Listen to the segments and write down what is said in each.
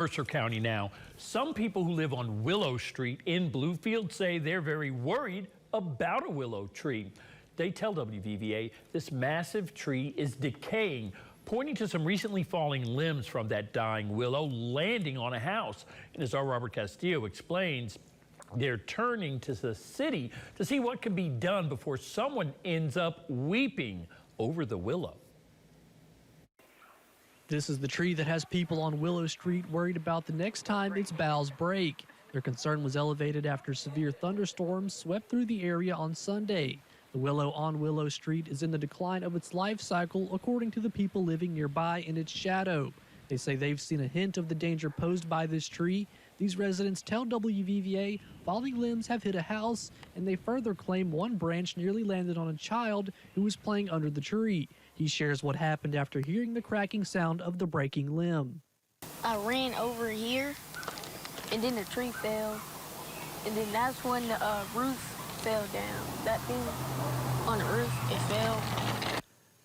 Mercer County now. Some people who live on Willow Street in Bluefield say they're very worried about a willow tree. They tell WVVA this massive tree is decaying, pointing to some recently falling limbs from that dying willow landing on a house. And as our Robert Castillo explains, they're turning to the city to see what can be done before someone ends up weeping over the willow. This is the tree that has people on Willow Street worried about the next time its boughs break. Their concern was elevated after severe thunderstorms swept through the area on Sunday. The willow on Willow Street is in the decline of its life cycle, according to the people living nearby in its shadow. They say they've seen a hint of the danger posed by this tree. These residents tell WVVA falling limbs have hit a house, and they further claim one branch nearly landed on a child who was playing under the tree. He shares what happened after hearing the cracking sound of the breaking limb. I ran over here, and then the tree fell, and then that's when the roof fell down. That thing on the roof, it fell.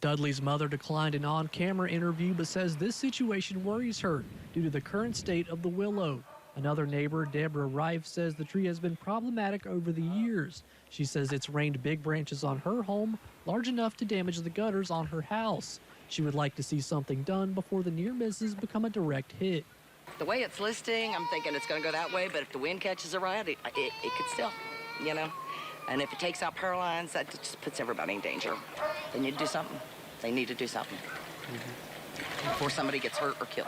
Dudley's mother declined an on-camera interview but says this situation worries her due to the current state of the willow. Another neighbor, Deborah Rife, says the tree has been problematic over the years. She says it's rained big branches on her home, large enough to damage the gutters on her house. She would like to see something done before the near misses become a direct hit. The way it's listing, I'm thinking it's going to go that way, but if the wind catches it right, it could still, you know. And if it takes out power lines, that just puts everybody in danger. They need to do something. They need to do something before somebody gets hurt or killed.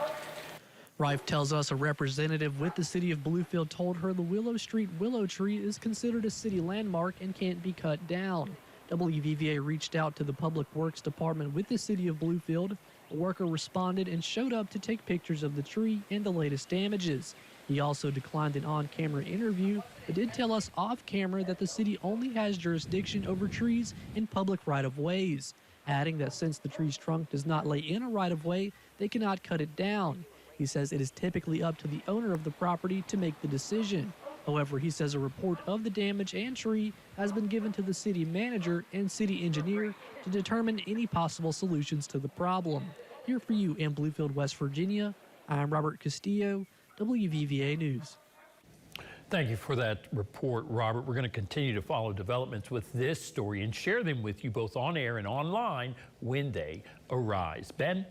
Rife tells us a representative with the city of Bluefield told her the Willow Street willow tree is considered a city landmark and can't be cut down. WVVA reached out to the Public Works Department with the city of Bluefield. A worker responded and showed up to take pictures of the tree and the latest damages. He also declined an on-camera interview, but did tell us off-camera that the city only has jurisdiction over trees in public right-of-ways, adding that since the tree's trunk does not lay in a right-of-way, they cannot cut it down. He says it is typically up to the owner of the property to make the decision. However, he says a report of the damage and tree has been given to the city manager and city engineer to determine any possible solutions to the problem. Here for you in Bluefield, West Virginia, I'm Robert Castillo, WVVA News. Thank you for that report, Robert. We're going to continue to follow developments with this story and share them with you both on air and online when they arise. Ben?